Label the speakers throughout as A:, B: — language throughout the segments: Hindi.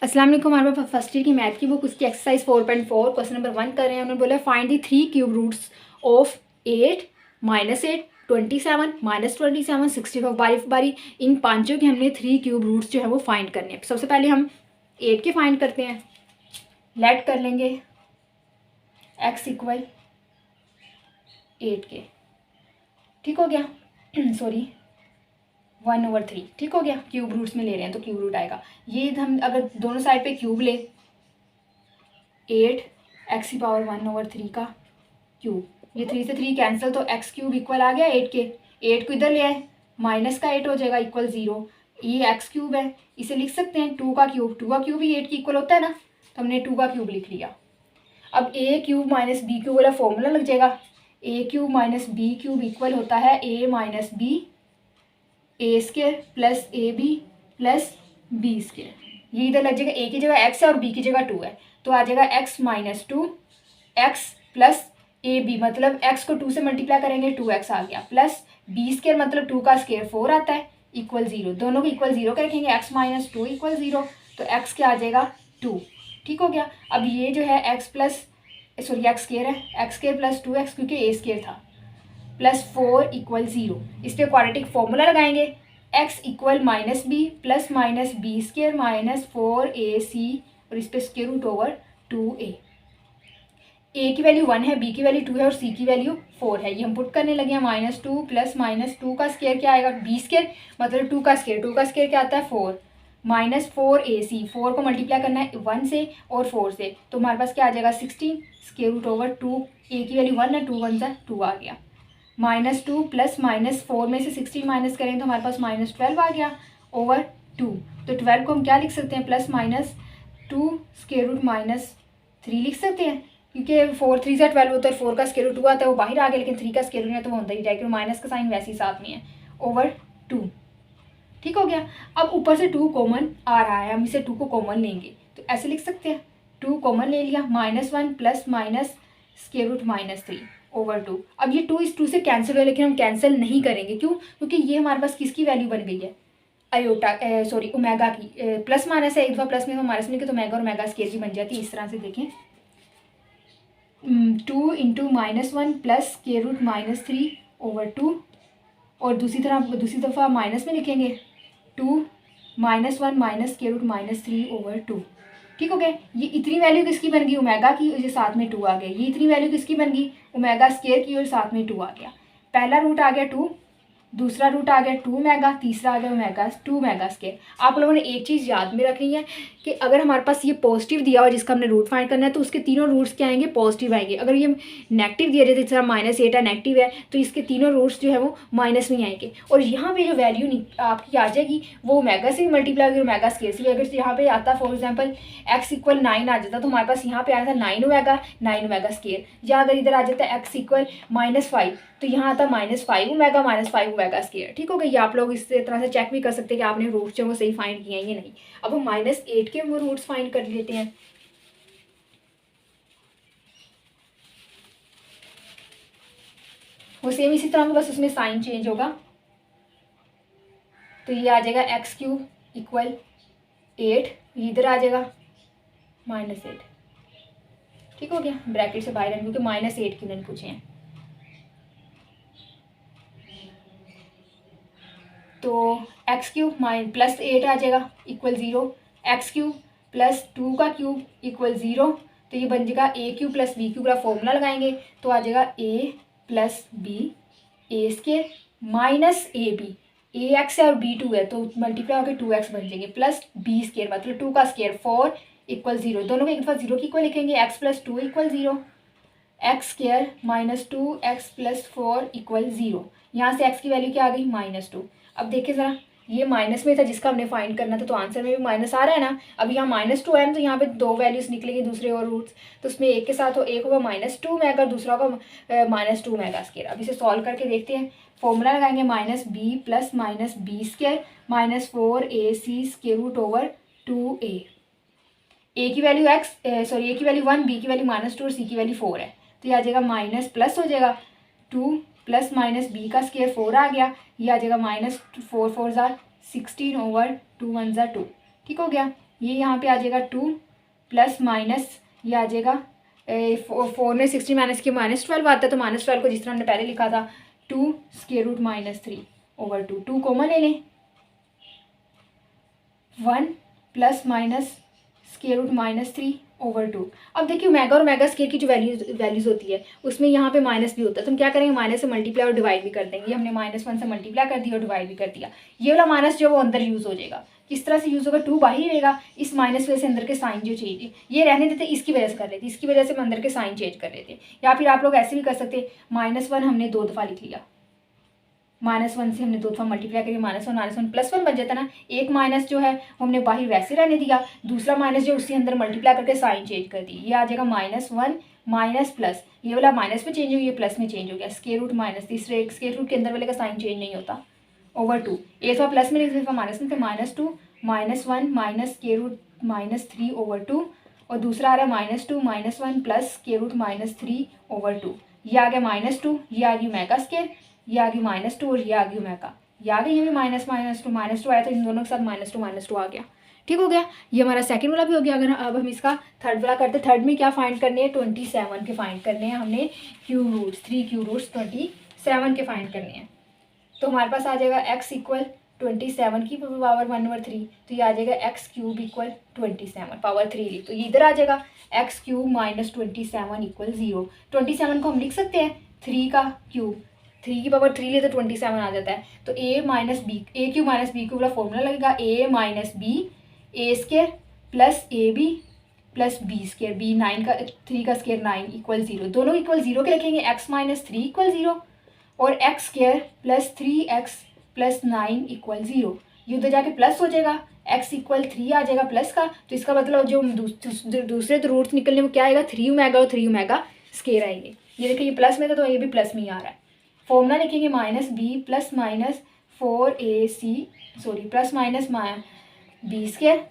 A: अस्सलाम वालेकुम। हमारे पास फर्स्ट ईयर की मैथ की बुक उसकी एक्सरसाइज 4.4 क्वेश्चन नंबर 1 कर रहे हैं। उन्होंने बोला find the 3 cube roots of 8 -8 27 -27 65 बारी बारी इन पांचों के हमने 3 क्यूब रूट्स जो है वो फाइंड करने हैं। सबसे पहले हम 8 के फाइंड करते हैं। लेट कर लेंगे x इक्वल 8 के, ठीक हो गया सॉरी 1/3, ठीक हो गया। क्यूब रूट्स में ले रहे हैं तो क्यूब रूट आएगा। ये हम अगर दोनों साइड पे क्यूब ले 8 x⁻1/3 का क्यूब, ये 3 से 3 कैंसिल तो x क्यूब इक्वल आ गया 8 के। 8 को इधर ले आए माइनस का 8 हो जाएगा इक्वल 0। ये x क्यूब है, इसे लिख सकते हैं 2 का क्यूब। 2 का क्यूब ही 8 की इक्वल होता है ना, तो हमने 2 का क्यूब लिख लिया। अब a cube minus B cube वाला फॉर्मूला लग जाएगा। a cube minus B cube equal होता है a minus B A square plus A B plus B square. ये इधर लग जाएगा, a की जगह x है और b की जगह 2 है, तो आ जाएगा x माइनस 2 x प्लस ए बी, मतलब x को 2 से मल्टीप्लाई करेंगे 2x आ गया, प्लस बी स्केयर मतलब 2 का स्केयर 4 आता है इक्वल 0। दोनों को इक्वल 0 कर रखेंगे, x माइनस 2 इक्वल 0, तो x क्या आ जाएगा 2, ठीक हो गया। अब ये जो है x plus sorry x square है, x स्केयर प्लस 2x क्योंकि a स्केयर था प्लस 4 इक्वल 0। इस पर क्वाड्रेटिक फॉर्मूला लगाएंगे x equal minus B plus minus B square minus 4ac और इस पर square root over 2a। a की वैल्यू 1 है, b की वैल्यू 2 है और c की वैल्यू 4 है। ये हम पुट करने लगे हैं -2 प्लस -2 का स्केयर क्या आएगा b स्केयर मतलब 2 का स्केयर, 2 का स्केयर क्या आता है 4 माइनस 4ac। 4 को मल्टीप्लाई करना है 1 से और 4 से, तो हमारे पास क्या आ जाएगा 16 स्केयर रूट ओवर 2। a की वैल्यू 1 है, 2 1 2 आ गया। -2 प्लस -4 में से 16 माइनस करें तो हमारे पास -12 आ गया ओवर 2। तो 12 को हम क्या लिख सकते हैं +-2 स्केयर रूट -3 लिख सकते हैं, क्योंकि 4 3 से 12 होता है, 4 का स्केयर रूट 2 आता है वो बाहर आ गया, लेकिन 3 का स्केयर रूट है तो वो अंदर ही जाएगा, माइनस का साइन वैसे ही साथ में है ओवर 2, ठीक हो गया। अब ऊपर से 2 कॉमन आ रहा है, हम इसे 2 को कॉमन लेंगे तो ऐसे लिख सकते हैं 2 कॉमन ले लिया -1 plus minus square root -3 over 2। अब ये 2 इस 2 से कैंसिल हुआ, लेकिन हम कैंसिल नहीं करेंगे, क्यों? क्योंकि ये हमारे पास किसकी वैल्यू बन गई है आयोटा सॉरी ओमेगा की। प्लस माइनस है, एक दफा प्लस में हम माइनस में तो ओमेगा और ओमेगा स्केयर की बन जाती है। इस तरह से देखें 2 into -1 plus square root -3 over 2, और दूसरी दफ़ा माइनस में लिखेंगे 2 -1 माइनस स्केयर रूट -3 ओवर 2, ठीक हो गया। ये इतनी वैल्यू किसकी बन गई ओमेगा की, और ये साथ में 2 आ गया। ये इतनी वैल्यू किसकी बन गई ओमेगा स्केयर की, और साथ में 2 आ गया। पहला रूट आ गया 2, दूसरा रूट आ गया 2 मेगा, तीसरा आ गया ओमेगा 2 मेगा स्केयर। आप लोगों ने एक चीज़ याद में रखनी है कि अगर हमारे पास ये पॉजिटिव दिया हो जिसका हमने रूट फाइंड करना है तो उसके तीनों रूट्स क्या आएंगे पॉजिटिव आएंगे। अगर ये नेगेटिव दिया जाए जैसे -8 है नेगेटिव है, तो इसके तीनों रूट्स जो है वो माइनस में आएंगे। और यहाँ पे जो वैल्यू आपकी आ जाएगी वो ओमेगा से भी मल्टीप्लाई होगी ओमेगा स्केयर से भी। अगर यहाँ पे आता फॉर एग्जाम्पल x इक्वल 9 आ जाता तो हमारे पास यहाँ पे आया था 9 ओमेगा स्केयर, या अगर इधर आ जाता x इक्वल -5 तो यहाँ आता -5 ओमेगा स्केयर, ठीक हो गया। ये आप लोग इस तरह से चेक भी कर सकते हैं कि आपने रूट्स जो वो सही फाइंड किए हैं या नहीं। अब हम -8 के वो रूट्स फाइंड कर लेते हैं। वो सेम इसी तरह बस उसमें साइन चेंज होगा, तो ये आ जाएगा x³ इक्वल 8, ये इधर आ जाएगा -8, ठीक हो गया। ब्रैकेट से बाहर क्योंकि -8 की उन्होंने पूछे हैं, तो x³ प्लस 8 आ जाएगा इक्वल 0, x³ प्लस 2 का क्यूब इक्वल 0, तो ये बन जाएगा a³ प्लस b³ का फॉर्मूला लगाएंगे तो आ जाएगा a plus B A square minus A B, A X है और बी 2 है तो मल्टीप्लाई होकर 2x बन जाएंगे, प्लस बी स्केयर मतलब 2 का स्केयर 4 इक्वल 0। दोनों को एक दफा 0 की इक्वल लिखेंगे, x plus 2 equal 0, x square -2x plus 4 equal 0। यहाँ से x की वैल्यू क्या आ गई -2। अब देखिए ज़रा, ये माइनस में था जिसका हमने फाइंड करना था, तो आंसर में भी माइनस आ रहा है ना। अब यहाँ -2 है तो यहाँ पे 2 वैल्यूज निकलेंगी दूसरे और रूट्स, तो उसमें एक के साथ हो, एक होगा -2 मेगा और दूसरा होगा -2 मेगा स्केयर। अब इसे सॉल्व करके देखते हैं, फॉर्मूला लगाएंगे -b plus -b square -4ac square root over 2a। A की वैल्यू ए की वैल्यू 1, बी की वैल्यू -2 और सी की वैल्यू 4 है, तो ये आ जाएगा माइनस प्लस हो जाएगा 2 प्लस माइनस बी का स्केयर 4 आ गया, ये आ जाएगा -4 4 16 ओवर 2 1 2, ठीक हो गया। ये यहाँ पे आ जाएगा 2 प्लस माइनस ये आ जाएगा 4 में 60 माइनस के -12 आता है, तो -12 को जिस तरह हमने पहले लिखा था 2 स्क्वायर रूट -3/2, 2 कॉमन ले लें, 1 प्लस माइनस स्क्वायर रूट -3/2। अब देखिए ओमेगा और ओमेगा स्क्वायर की जो वैल्यूज़ होती है उसमें यहाँ पे माइनस भी होता है, तो हम क्या करेंगे माइनस से मल्टीप्लाई और डिवाइड भी कर देंगे। ये हमने -1 से मल्टीप्लाई कर दिया और डिवाइड भी कर दिया। ये वाला माइनस जो वो अंदर यूज़ हो जाएगा। किस तरह से यूज़ होगा, 2 बाहर रहेगा, इस माइनस वजह से अंदर के साइन जो चेंज ये रहने देते, इसकी वजह से कर लेते, इसकी वजह से हम अंदर के साइन चेंज कर लेते। या फिर आप लोग ऐसे भी कर सकते, -1 हमने 2 दफ़ा लिख लिया, -1 से हमने 2 दफ़ा मल्टीप्लाई करिए, -1 +1 बन जाता ना। एक माइनस जो है वो हमने बाहर वैसे रहने दिया, दूसरा माइनस जो उसके अंदर मल्टीप्लाई करके साइन चेंज कर दी। ये आ जाएगा -1 माइनस प्लस, ये वाला माइनस में चेंज हो गया, ये प्लस में चेंज हो गया, स्क्वायर रूट माइनस, तीसरे एक स्क्वायर रूट के अंदर वाले का साइन चेंज नहीं होता, /2। एक दफ़ा प्लस में एक दफ़ा माइनस में, तो -2 -1 माइनस स्क्वायर रूट -3/2, और दूसरा आ रहा है -2 -1 प्लस स्क्वायर रूट -3/2। ये आ गया -2, ये आ गई ओमेगा स्क्वायर, ये आ गई -2 और ये आ गई ओमेगा, ये आ गई, ये भी -2 आया, तो इन दोनों के साथ -2 आ गया। ठीक हो गया, ये हमारा सेकंड वाला भी हो गया। अगर अब हम इसका थर्ड वाला करते, थर्ड में क्या फाइंड करने हैं, 27 के फाइंड करने हैं हमने, क्यूब रूट्स 3 क्यूब रूट्स 27 के फाइंड करने हैं। तो हमारे पास आ जाएगा x इक्वल 27 की पावर 1/3, तो ये आ जाएगा x क्यूब इक्वल 27 पावर 3 तो ये इधर आ जाएगा x क्यूब -27 इक्वल 0। 27 को हम लिख सकते हैं 3 का क्यूब, 3 की पावर 3 ले तो 27 आ जाता है। तो a minus B, a cube minus B cube वाला फॉर्मूला लगेगा, a minus B a square plus A B plus b square, b 9 का 3 का स्क्वायर 9 इक्वल 0, दोनों इक्वल 0 के रखेंगे, x माइनस 3 इक्वल 0 और x square plus 3x plus 9 equal 0। ये उधर जाके प्लस हो जाएगा, x इक्वल 3 आ जाएगा प्लस का, तो इसका मतलब जो दूसरे तो रूट्स निकलने में क्या आएगा, 3 ओमेगा और 3 ओमेगा स्क्वायर आएंगे। ये देखिए ये प्लस में था, तो ये भी प्लस में ही आ रहा है। फॉर्मूला लिखेंगे -b plus minus 4ac sorry plus minus b square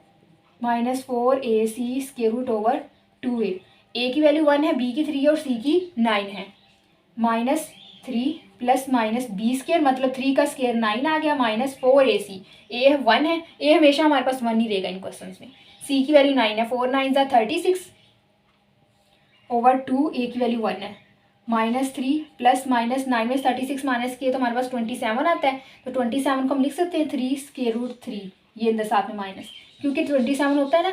A: minus 4ac square root over 2a। a की वैल्यू 1 है, b की 3 है और c की 9 है, -3 प्लस माइनस बी स्क्वायर मतलब 3 का स्क्वायर 9 आ गया, -4ac, a 1 है, a हमेशा हमारे पास 1 ही रहेगा इन क्वेश्चन में। c की वैल्यू 9 है, 4 9 36 ओवर 2, a की वैल्यू 1 है, -3 प्लस माइनस 9 में 36 माइनस किए तो हमारे पास 27 आता है। तो 27 को हम लिख सकते हैं 3 स्क्वायर रूट 3, ये अंदर साथ में माइनस, क्योंकि 27 होता है ना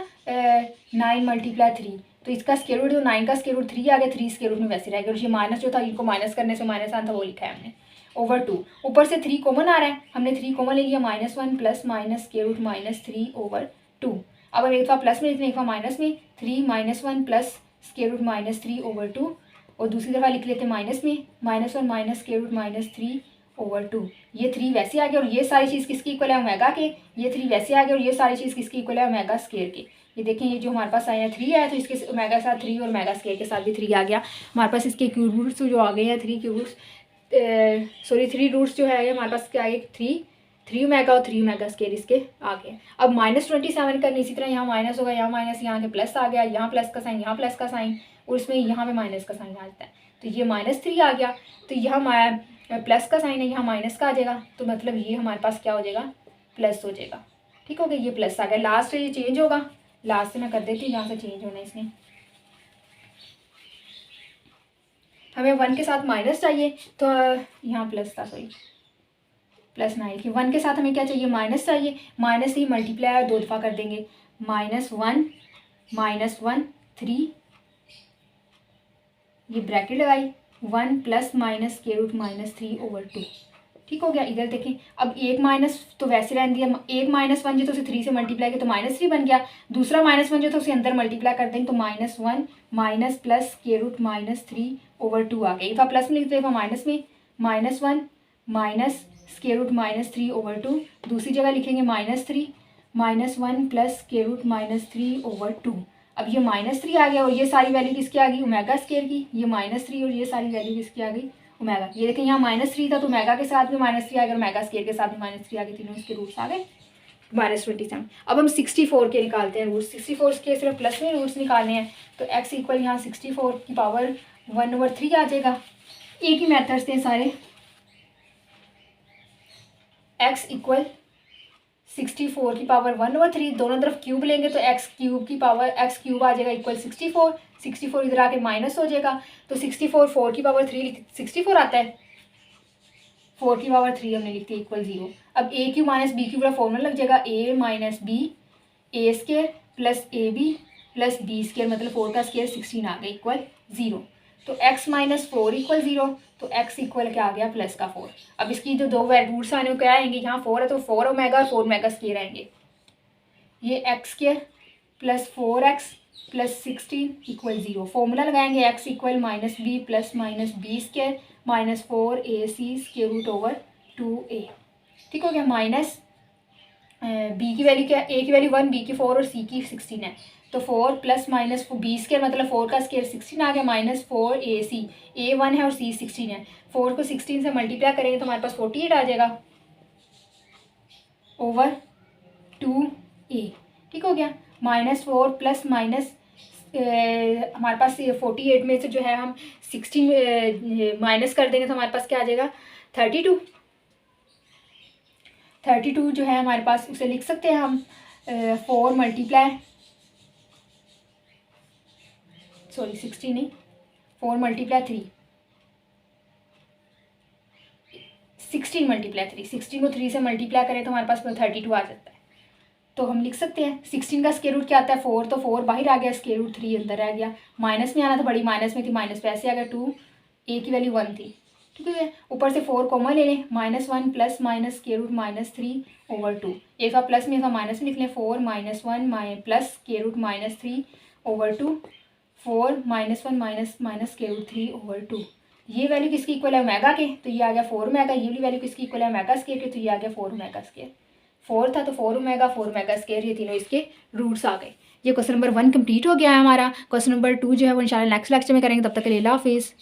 A: 9 मल्टीप्लाई 3, तो इसका स्क्वायर रूट, तो 9 का स्क्वायर रूट 3 आ गया, 3 स्क्वायर रूट में वैसे रहेगा, और ये माइनस जो था इनको माइनस करने से माइनस आना था वो लिखा है हमने, /2। ऊपर से 3 कॉमन आ रहा है, हमने 3 कॉमन ले लिया, -1 प्लस माइनस स्क्वायर रूट -3/2। अब हम एक दफ़ा प्लस में लिखते हैं, एक दफ़ा माइनस में, 3 -1 प्लस स्क्वायर रूट -3/2, और दूसरी दफ़ा लिख लेते हैं माइनस में, -1 माइनस स्क्वायर रूट -3/2। ये 3 वैसे आ गया, और ये सारी चीज़ किसकी इक्वल है, ओमेगा के। ये 3 वैसे आ गया और ये सारी चीज़ किसकी इक्वल है, ओमेगा स्क्वायर के। ये देखें, ये जो हमारे पास आया 3 आया, तो इसके ओमेगा के साथ 3 और ओमेगा स्क्वायर के साथ भी 3 आ गया। हमारे पास इसके क्यूब रूट्स जो आ गए हैं 3 क्यूब रूट्स, सॉरी 3 रूट्स जो है हमारे पास क्या आए, 3 ओमेगा और 3 ओमेगा स्क्वायर इसके आ गए। अब -27 करनी, इसी तरह यहाँ माइनस होगा, यहाँ माइनस, यहाँ के प्लस आ गया, यहाँ प्लस का साइन, यहाँ प्लस का साइन, और इसमें यहाँ पे माइनस का साइन आ जाता है, तो ये -3 आ गया, तो यहाँ प्लस का साइन है, यहाँ माइनस का आ जाएगा, तो मतलब ये हमारे पास क्या हो जाएगा, प्लस हो जाएगा। ठीक हो गया, ये प्लस आ गया, लास्ट से ये चेंज होगा, लास्ट से मैं कर देती हूँ जहाँ से चेंज होना है इसमें। हमें 1 के साथ माइनस चाहिए, तो यहाँ प्लस था, सॉरी प्लस ना लिखिए, 1 के साथ हमें क्या चाहिए, माइनस चाहिए, माइनस ही मल्टीप्लाई 2 दफ़ा कर देंगे, -1 3, ये ब्रैकेट लगाई, 1 प्लस माइनस स्क्वायर रूट -3/2। ठीक हो गया। इधर देखें, अब एक माइनस तो वैसे रहने दिया, एक -1 जो तो उसे 3 से मल्टीप्लाई किया तो -3 बन गया, दूसरा -1 जो तो उसे अंदर मल्टीप्लाई कर देंगे तो -1 माइनस प्लस स्क्वायर रूट -3/2 आ गया। एक बार प्लस में लिखते हैं, माइनस में, -1 माइनस स्क्वायर रूट -3/2, दूसरी जगह लिखेंगे -3 -1 प्लस स्क्वायर रूट -3/2। अब ये -3 आ गया और ये सारी वैल्यू किसकी आ गई, ओमेगा स्क्वायर की। ये -3 और ये सारी वैल्यू किसकी आ गई, ओमेगा। ये देखें यहाँ -3 था तो ओमेगा के साथ भी -3 आ गया, ओमेगा स्क्वायर के साथ भी -3 आ गए, तीनों इसके रूट्स आ गए -27। अब हम 64 के निकालते हैं रूट्स। 64 के सिर्फ प्लस में रूट्स निकालने हैं, तो x इक्वल यहाँ 64 की पावर 1/3 आ जाएगा। एक ही मेथड्स थे सारे। x इक्वल 64 की पावर 1/3, दोनों तरफ क्यूब लेंगे तो एक्स क्यूब की पावर एक्स क्यूब आ जाएगा इक्वल 64। 64 इधर आके माइनस हो जाएगा, तो 64 4 की पावर 3 64 आता है, 4 की पावर 3 हमने लिखती है इक्वल 0। अब a cube minus b cube का फॉर्मूला लग जाएगा a minus B A square plus A B plus B square, मतलब 4 का स्केयर 16 आ गया इक्वल 0। तो x माइनस 4 इक्वल 0, तो x इक्वल क्या आ गया प्लस का 4। अब इसकी जो दो रूट्स आने वो क्या आएंगे, यहाँ 4 है तो 4 ओमेगा और 4 ओमेगा स्केयर आएंगे। ये x square plus 4x plus 16 equal 0। Formula लगाएंगे x equal minus B plus minus B square minus 4ac square root over 2a। ठीक हो गया। माइनस बी की वैल्यू क्या, ए की वैल्यू 1, बी की 4 और सी की 16 है, तो 4 प्लस माइनस बी स्केयर मतलब 4 का स्केयर 16 आ गया माइनस 4ac, ए 1 है और सी 16 है, 4 को 16 से मल्टीप्लाई करेंगे तो हमारे पास 48 आ जाएगा ओवर 2a। ठीक हो गया। -4 प्लस माइनस हमारे पास 48 में से जो है हम 16 माइनस कर देंगे तो हमारे पास क्या आ जाएगा 32। 32 जो है हमारे पास उसे लिख सकते हैं हम 4 मल्टीप्लाई 16 नहीं 4 मल्टीप्लाई 3 16 मल्टीप्लाई 3, 16 को 3 से मल्टीप्लाई करें तो हमारे पास 32 आ जाता है। तो हम लिख सकते हैं 16 का स्क्वायर रूट क्या आता है 4, तो 4 बाहर आ गया, स्क्वायर रूट 3 अंदर आ गया, माइनस में आना था, बड़ी माइनस में थी, माइनस पे ऐसे आ गया 2, ए की वैल्यू 1 थी। ठीक है, ऊपर से 4 कॉमन ले लें, -1 plus minus square root -3 over 2, एक का प्लस में एक का माइनस में लिख लें, 4 -1 plus square root -3 over 2, 4 -1 minus square root 3 over 2। ये वैल्यू किसकी इक्वल है ओमेगा के, तो ये आ गया 4 ओमेगा। ये वाली वैल्यू किसकी इक्वल है ओमेगा स्क्वायर के, तो ये आ गया 4 ओमेगा स्क्वायर। 4 था तो 4 ओमेगा स्क्वायर, ये तीनों इसके रूट्स आ गए। ये क्वेश्चन नंबर 1 कंप्लीट हो गया है हमारा। क्वेश्चन नंबर 2 जो है वो इंशाल्लाह नेक्स्ट लेक्चर में करेंगे। तब तक के लिए अल्लाह हाफिज़।